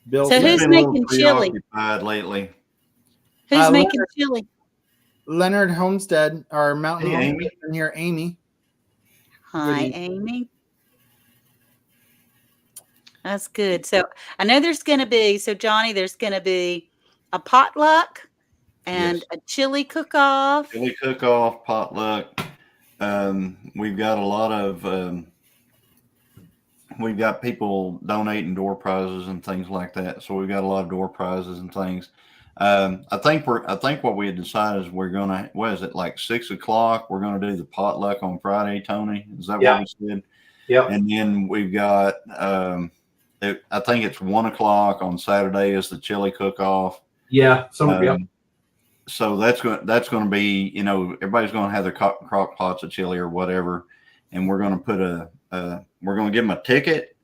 Bill
So
said.
who's
Been a little
making chili?
preoccupied lately.
Who's
Uh,
making chili?
Leonard Homestead, our mountain
Hey,
Homestead
Amy.
in here, Amy.
Hi,
evening.
Amy. That's good. So I know there's going to be, so Johnny, there's going to be a potluck and
Yes.
a chili cook-off.
Chili cook-off, potluck. We've got a lot of we've got people donating door prizes and things like that. So we've got a lot of door prizes and things. I think what we had decided is we're gonna, what is it, like 6 o'clock? We're gonna do the potluck on Friday, Tony. Is that
Yeah.
what we said?
Yeah.
And then we've got I think it's 1 o'clock on Saturday is the chili cook-off.
Yeah.
So that's going to be, you know, everybody's going to have their crock pots of chili or whatever, and we're going to put we're going to give them a ticket,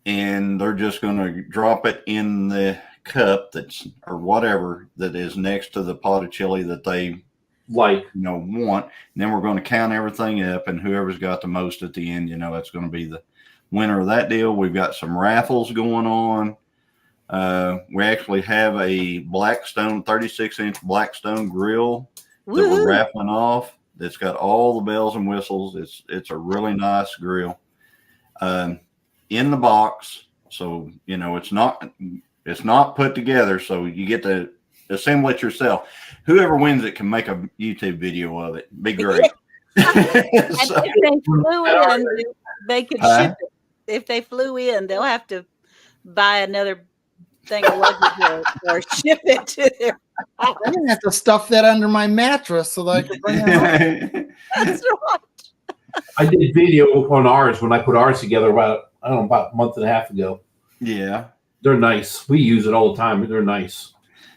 and they're just going to drop it in the cup or whatever that is next to the pot of chili that they
Like,
want. And then we're going to count everything up, and whoever's got the most at the end, that's going to be the winner of that deal. We've got some raffles going on. We actually have a Blackstone 36-inch Blackstone grill that we're
Woohoo.
raffling off. That's got all the bells and whistles. It's a really nice grill. In the box, so it's not put together, so you get to assemble it yourself. Whoever wins it can make a YouTube video of it. Be great.
And
So-
if they flew in, they could
Huh?
ship it. If they flew in, they'll have to buy another thing of luggage or ship it to their house.
I'm gonna have to stuff that under my mattress so that I can bring it home.
That's right.
I did video on ours when I put ours together about a month and a half ago.
Yeah.
They're nice. We use it all the time. They're nice.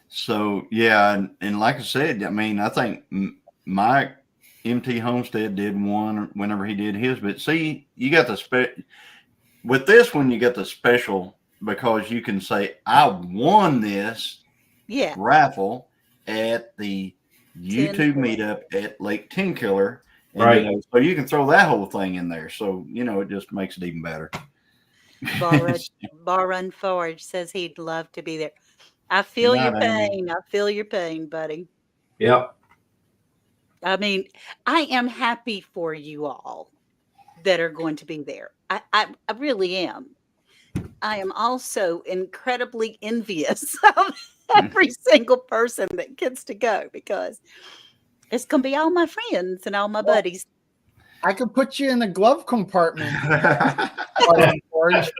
So yeah, and like I said, I mean, I think Mike MT Homestead did one whenever he did his. But see, you got with this one, you got the special because you can say, I won this
Yeah.
raffle at the YouTube
Tin
meetup at Lake Tenkiller. And,
Right.
so you can throw that whole thing in there. So, it just makes it even better.
Bar Run Forge says he'd love to be there. I feel your
Not Amy.
pain. I feel your pain, buddy.
Yep.
I mean, I am happy for you all that are going to be there. I really am. I am also incredibly envious of every single person that gets to go because it's going to be all my friends and all my buddies.
I could put you in the glove compartment. George.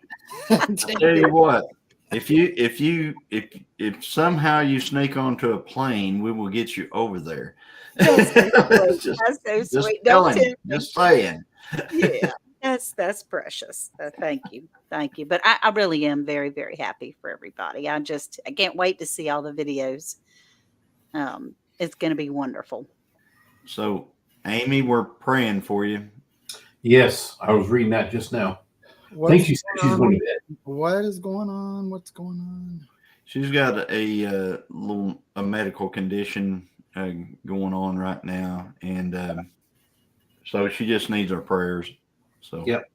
Tell you what, if somehow you sneak onto a plane, we will get you over there.
That's so sweet.
Just-
That's so
Just
sweet. Don't
telling you,
tempt me.
just saying.
Yeah, that's precious. Thank you. But I really am very, very happy for everybody. I can't wait to see all the videos. It's going to be wonderful.
So, Amy, we're praying for you.
Yes. I was reading that just now. I
What's
think she said she's going to bed.
What is going on? What's going on?
She's got a medical condition going on right now, and so she just needs our prayers. So,
Yep.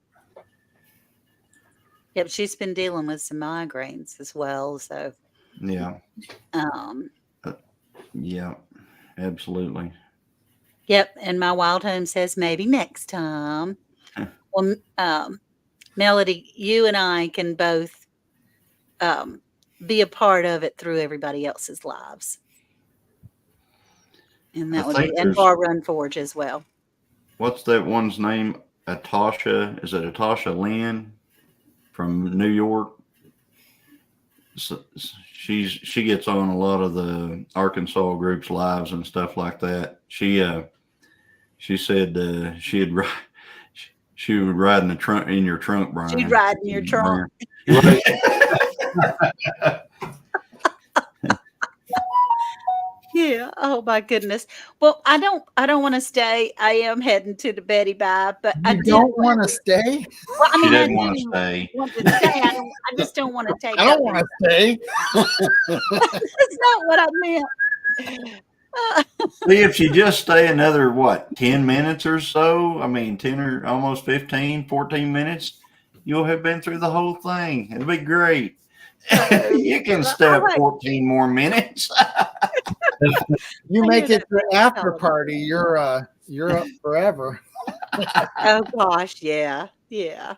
Yep, she's been dealing with some migraines as well. So,
yeah, yeah, absolutely.
yep. And my wild home says maybe next time. Well, Melody, you and I can both be a part of it through everybody else's lives. And that
I
would
think
be, and
there's-
Bar Run Forge as well.
What's that one's name? Atasha? Is it Atasha Lynn from New York? So she gets on a lot of the Arkansas groups lives and stuff like that. She said she would ride in your trunk, Brian.
She'd ride in your trunk.
Right.
Yeah. Oh my goodness. Well, I don't want to stay. I am heading to the Betty Bye, but I
You
did
don't want to stay?
Well, I
She
mean, I
didn't want to
do
stay.
want to stay. I just don't want to take.
I don't want to stay.
That's not what I meant.
See, if you just stay another, what, 10 minutes or so, I mean, 10 or almost 15, 14 minutes, you'll have been through the whole thing. It'll be great. You can stay up 14 more minutes.
You
I
make
knew
it to the after party, you're up forever.
Oh gosh, yeah, yeah.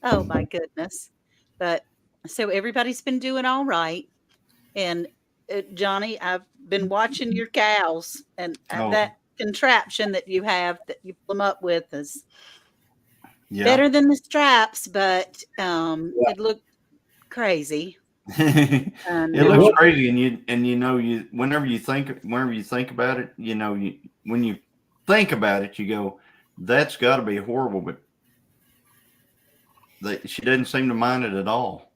Oh my goodness. But so everybody's been doing all right. And Johnny, I've been watching your cows, and
Oh.
that contraption that you have that you pull them up with is
Yeah.
better than the straps, but it looked crazy. And
It looks crazy, and you whenever you think about it, when you think about it, you go, that's got to be horrible, but she doesn't seem to mind it at all.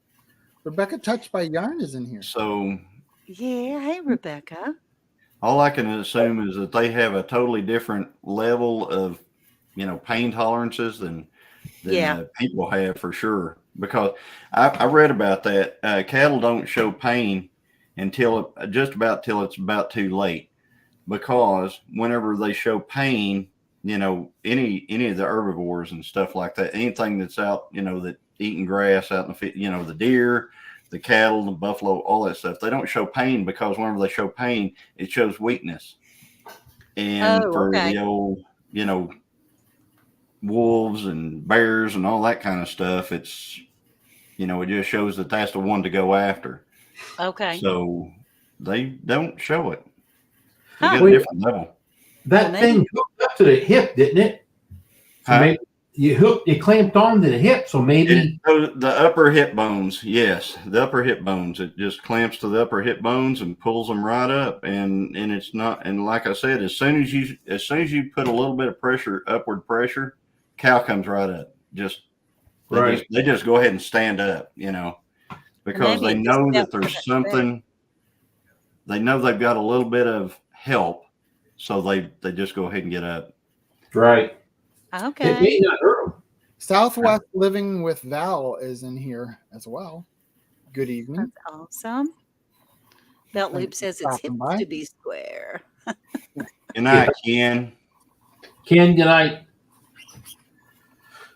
Rebecca Touched by Yarn is in here.
So
yeah, hey Rebecca.
all I can assume is that they have a totally different level of, pain tolerances than people have for sure. Because I read about that. Cattle don't show pain until it's about too late. Because whenever they show pain, any of the herbivores and stuff like that, anything that's out, that eating grass out in the field, the deer, the cattle, the buffalo, all that stuff, they don't show pain because whenever they show pain, it shows weakness. And the old, wolves and bears and all that kind of stuff, it's, it just shows that that's the one to go after.
Okay.
So they don't show it. They
Huh.
got a different level.
That thing hooked up to the hip, didn't it? So maybe it clamped on to the hip, so maybe
The upper hip bones, yes, the upper hip bones. It just clamps to the upper hip bones and pulls them right up, and it's not. And like I said, as soon as you put a little bit of pressure, upward pressure, cow comes right up. They just go ahead and stand up, because they know that there's something. They know they've got a little bit of help, so they just go ahead and get up.
Right.
Okay.
It may not hurt them.
Southwest Living with Val is in here as well. Good evening.
That's awesome. Belt Loop says it's
Stopping
hips
by.
to be square.
Good night, Ken.
Ken, good night.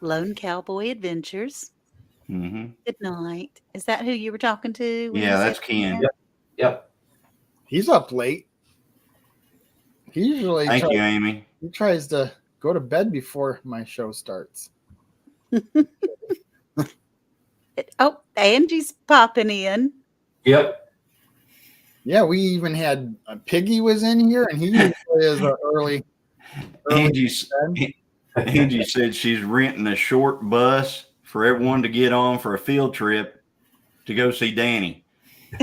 Lone Cowboy Adventures.
Mm-hmm.
Good night. Is that who you were talking to? when you
Yeah,
said
that's Ken.
that?
Yep.
He's up late. He usually
Thank you, Amy.
he tries to go to bed before my show starts.
Oh, Angie's popping in.
Yep.
Yeah, we even had Piggy was in here, and he usually is an early
Angie
bed.
said she's renting a short bus for everyone to get on for a field trip to go see Danny.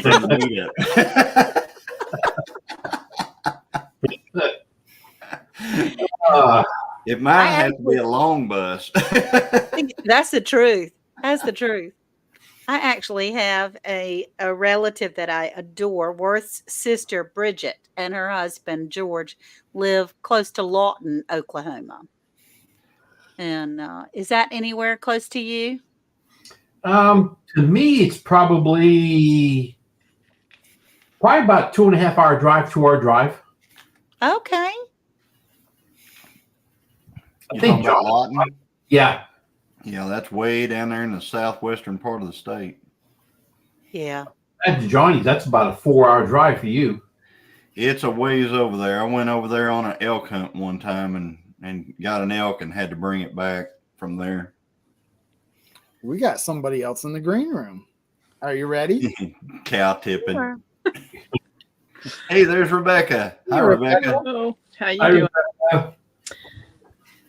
For the meetup. It might have to be a long bus.
That's the truth. That's the truth. I actually have a relative that I adore. Worth's sister, Bridget, and her husband, George, live close to Lawton, Oklahoma. And is that anywhere close to you?
To me, it's probably about 2.5 hour drive, 2 hour drive.
Okay.
I think
About Lawton?
Yeah.
Yeah, that's way down there in the southwestern part of the state.
Yeah.
That's Johnny's. That's about a 4 hour drive for you.
It's a ways over there. I went over there on an elk hunt one time and got an elk and had to bring it back from there.
We got somebody else in the green room. Are you ready?
Cow tipping.
Sure.
Hey, there's Rebecca. Hi,
Hey,
Rebecca.
Hello. How you
I
doing?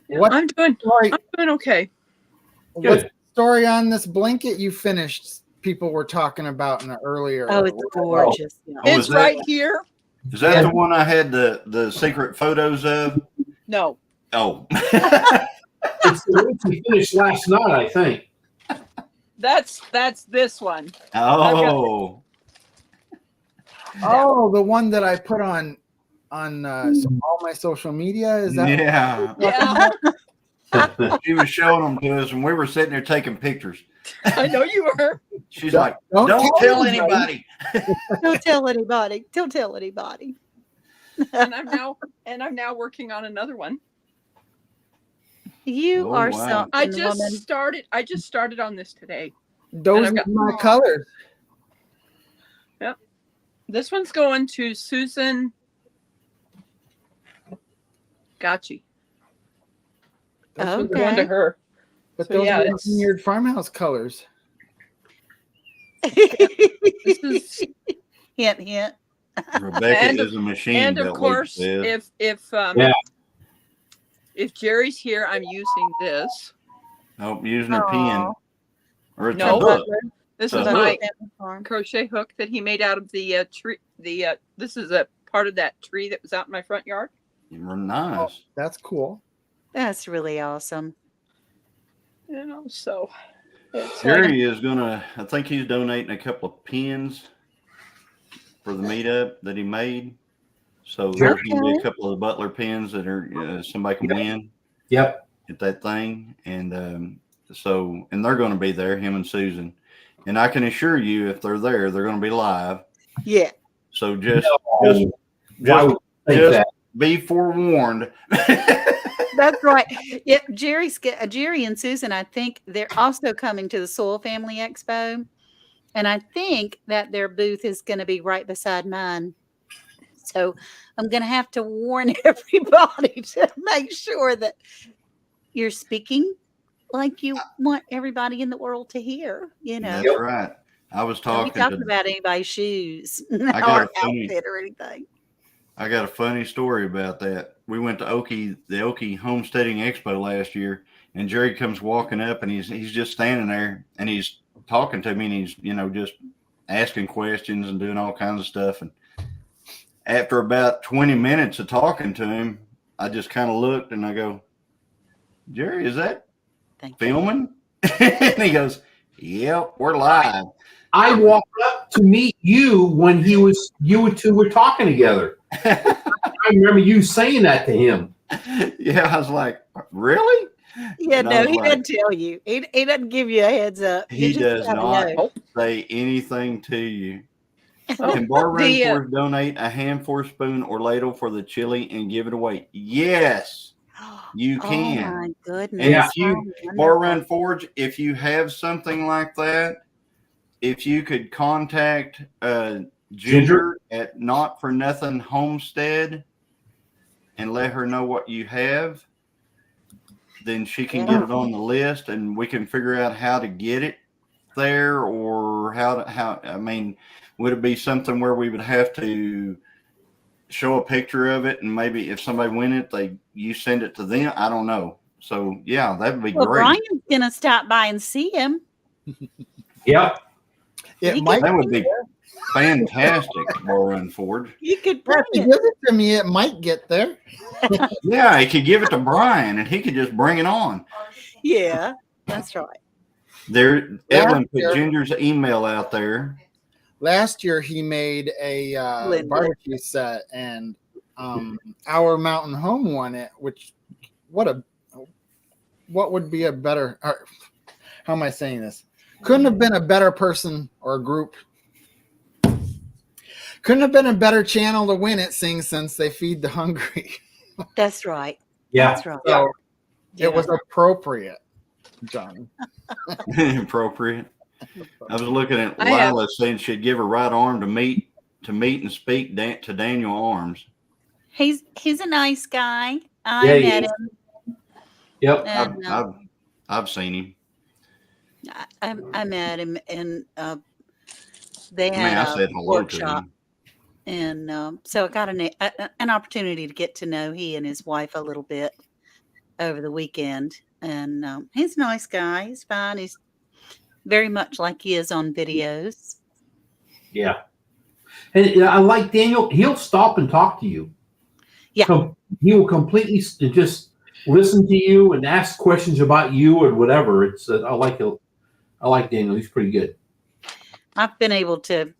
What
I'm doing okay.
What's the story on this blanket you finished? People were talking about in an earlier.
Oh, it's gorgeous. Yeah.
Oh,
It's
is that-
right here.
Is that the one I had the secret photos of?
No.
Oh.
It's the one we finished last night, I think.
That's this one.
Oh.
Oh, the one that I put on all my social media. Is that?
Yeah.
Yeah.
She was showing them to us and we were sitting there taking pictures.
I know you were.
She's like, don't tell anybody.
Don't tell anybody. Don't tell anybody.
and I'm now working on another one.
You
Oh,
are
wow.
something,
I just
woman.
started on this today.
Those
I've
are
got-
my colors.
This one's going to Susan Gotchi.
Those are-
Going to
Okay.
her.
But
So,
those
yeah,
are
it's-
weird farmhouse colors.
This is
Hint, hint.
Rebecca
And of-
is a machine.
and of
Belt Luke
course
says.
if Jerry's here, I'm using this.
Oh, using a pen.
Aw.
Or it's
No,
a hook.
This
A
is
hook.
my
Farm.
crochet hook that he made out of the tree. This is a part of that tree that was out in my front yard.
Nice.
That's cool.
That's really awesome.
You know, so it's like,
Jerry is gonna. I think he's donating a couple of pins for the meetup that he made. So there's gonna be a couple of the Butler pins that are somebody can win
Yep.
at that thing, and and they're going to be there, him and Susan. And I can assure you, if they're there, they're going to be live.
Yeah.
So just
Why would you think
just-
that?
be forewarned.
That's right. Yeah, Jerry and Susan, I think they're also coming to the Soil Family Expo. And I think that their booth is going to be right beside mine. So I'm going to have to warn everybody to make sure that you're speaking like you want everybody in the world to hear, you know.
That's right. I was
Don't be
talking
talking
to.
about anybody's shoes
got
or
a funny-
outfit or anything.
I got a funny story about that. We went to the Okie Homesteading Expo last year, and Jerry comes walking up, and he's just standing there, and he's talking to me, and he's just asking questions and doing all kinds of stuff. And after about 20 minutes of talking to him, I just kind of looked and I go, Jerry, is that
Thank you.
filming? And he goes, yep, we're live.
I walked up to meet you when you two were talking together. I remember you saying that to him.
Yeah, I was like, really?
Yeah,
And I
no,
was
he
like-
doesn't tell you. He doesn't give you a heads up. You
He
just
does
gotta
not
know.
say anything to you.
Oh,
Can Bar Run
the,
Forge donate a hand, fork, spoon, or ladle for the chili and give it away? Yes, you
Oh
can.
my goodness.
And if you
Oh,
Bar
wonderful.
Run Forge, if you have something like that, if you could contact Ginger at Not For Nothing Homestead and let her know what you have, then she can get it on the list, and we can figure out how to get it there, or would it be something where we would have to show a picture of it, and maybe if somebody win it, you send it to them? I don't know. So yeah, that'd be
Well,
great.
Brian's gonna stop by and see him.
Yep.
It
You
might
That would be fantastic, Bar Run Forge.
You could bring
if you
it.
give it to me, it might get there.
Yeah, he could give it to Brian, and he could just bring it on.
Yeah, that's right.
There, Evelyn put
year-
Ginger's email out there.
Last year he made a
Linda.
barbecue set, and Our Mountain Home won it. Which what would be a better? How am I saying this? Couldn't have been a better person or group. Couldn't have been a better channel to win it, seeing since they feed the hungry.
That's right.
Yeah.
That's right.
So
Yeah.
it was appropriate, John.
Appropriate. I was looking at
I have-
Lila saying she'd give her right arm to meet and speak to Daniel Arms.
He's a nice guy.
Yeah,
I
he
met
is.
him.
Yep.
And,
I've seen him.
I met him, and they
I mean,
had
I said
a
hello to
workshop,
him.
and so I got an opportunity to get to know he and his wife a little bit over the weekend. And he's a nice guy. He's fine. He's very much like he is on videos.
Yeah. And I like Daniel. He'll stop and talk to you.
Yeah.
He will completely just listen to you and ask questions about you and whatever. It's I like Daniel. He's pretty good.
I've been able to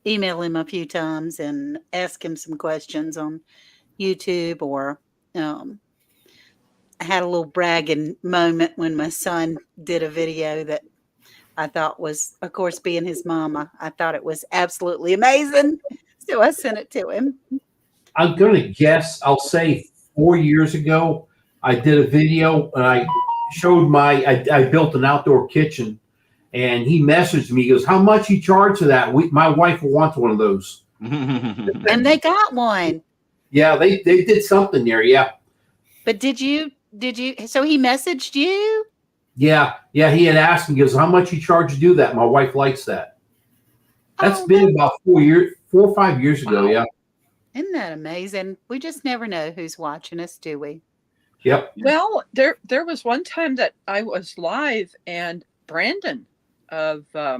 email him a few times and ask him some questions on YouTube, or I had a little bragging moment when my son did a video that I thought was, of course, being his mama, I thought it was absolutely amazing. So I sent it to him.
I'm going to guess, I'll say 4 years ago, I did a video and I showed I built an outdoor kitchen, and he messaged me. He goes, how much you charge for that? My wife wants one of those.
And they got one.
Yeah, they did something there. Yeah.
But did you, so he messaged you?
Yeah. He had asked me, he goes, how much you charge to do that? My wife likes that. That's
Oh,
been about 4 or 5 years ago.
Wow.
Yeah.
Isn't that amazing? We just never know who's watching us, do we?
Yep.
Well, there was one time that I was live, and Brandon of I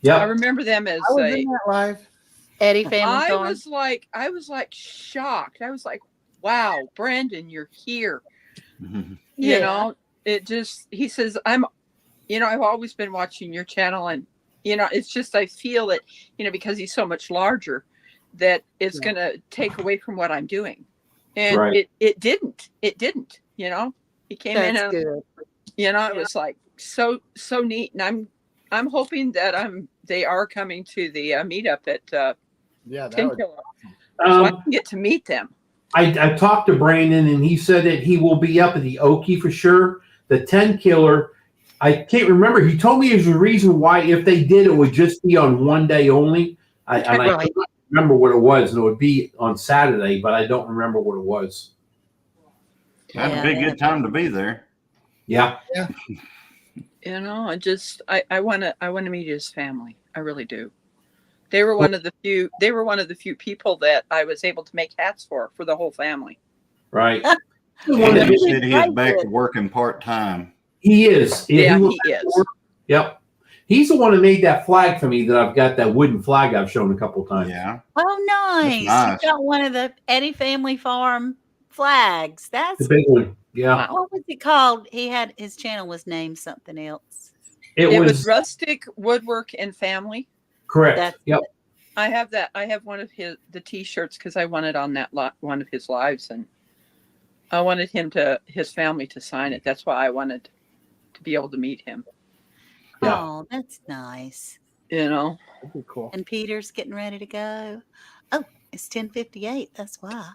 Yeah.
remember them as
I was
a.
in that live.
Eddie Family
I
Farm.
was like shocked. I was like, wow, Brandon, you're here. You
Yeah.
know, it just, he says, I've always been watching your channel, and, it's just, I feel it, because he's so much larger, that it's going to take away from what I'm doing. And
Right.
it didn't, he came in
That's
and,
good.
it was like so neat. And I'm hoping that they are coming to the meetup at
Yeah, that
10
would,
Kilo, so I
Um,
can get to meet them.
I talked to Brandon, and he said that he will be up at the Okie for sure. The 10 Killer, I can't remember. He told me there's a reason why, if they did, it would just be on one day only. I
Right.
don't remember what it was, and it would be on Saturday, but I don't remember what it was.
That'd be a good time to be there.
Yeah.
I want to meet his family. I really do. They were one of the few people that I was able to make hats for the whole family.
Right.
He said he is back to working part-time.
He is.
Yeah,
was-
he is.
Yep. He's the one that made that flag for me that I've got, that wooden flag I've shown a couple times.
Yeah.
Oh, nice.
nice.
You got one of the Eddie Family Farm flags.
The
That's,
big one. Yeah.
Wow.
what was it called? His channel was named something else.
It
was Rustic Woodwork and Family.
correct.
That's
Yep.
I have that. I have one of the T-shirts because I wanted on that one of his lives, and I wanted his family to sign it. That's why I wanted to be able to meet him.
Yeah.
Oh, that's nice.
that'd be cool.
And Peter's getting ready to go. Oh, it's 10:58. That's why.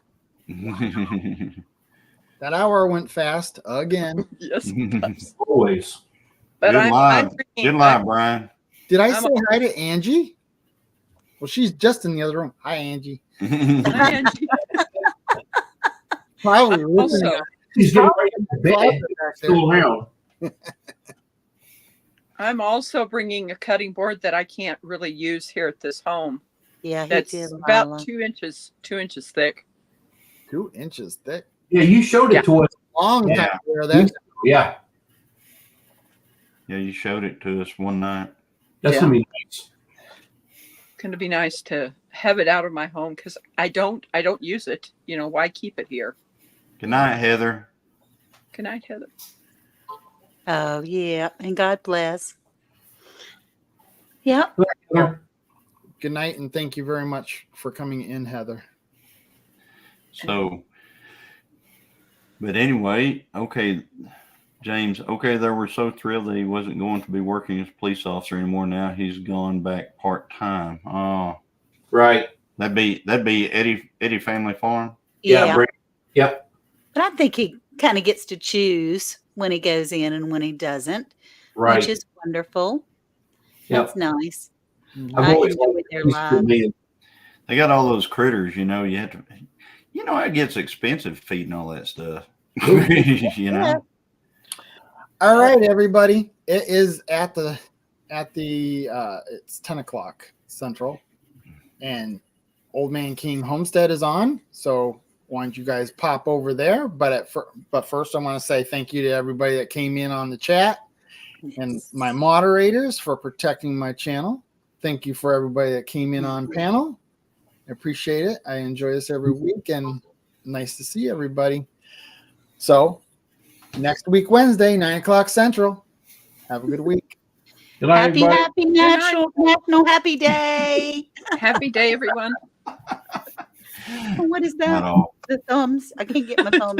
That hour went fast again.
Yes, it does.
Always.
But
Good
I'm
live.
bringing-
Good live, Brian.
Did I
I'm
say hi to Angie? Well, she's just in the other room. Hi, Angie.
Hi, Angie.
Probably
I'm
listening.
also,
He's getting ready to bed.
Closet back there.
Still around.
I'm also bringing a cutting board that I can't really use here at this home.
Yeah, he
That's
did.
about
Lila.
2 inches thick.
2 inches thick.
Yeah, you showed it
Yeah.
to us.
Long
Yeah.
time there. That's
Yeah.
Yeah, you showed it to us one night.
That's
Yeah.
gonna be nice.
It's going to be nice to have it out of my home because I don't use it. Why keep it here?
Good night, Heather.
Good night, Heather.
Oh, yeah. And God bless. Yep.
good night, and thank you very much for coming in, Heather.
So, but anyway, okay, James, okay, they were so thrilled that he wasn't going to be working as a police officer anymore. Now he's gone back part-time. Oh,
Right.
that'd be Eddie Family Farm.
Yeah.
Yep.
But I think he kind of gets to choose when he goes in and when he doesn't,
Right.
which is wonderful.
Yep.
That's nice.
I've
I
always
enjoy
liked
their
these
lives.
men.
They got all those critters, you have to, it gets expensive feeding all that stuff.
Yeah.
All right, everybody. It is at the it's 10 o'clock Central, and Old Man King Homestead is on. So why don't you guys pop over there? But first, I want to say thank you to everybody that came in on the chat, and my moderators for protecting my channel. Thank you for everybody that came in on panel. I appreciate it. I enjoy this every week, and nice to see everybody. So next week, Wednesday, 9 o'clock Central. Have a good week.
Good night,
Happy,
everybody.
happy National Happy Day.
Happy day, everyone.
What is
Not
that?
all.
The thumbs. I can't get my thumb.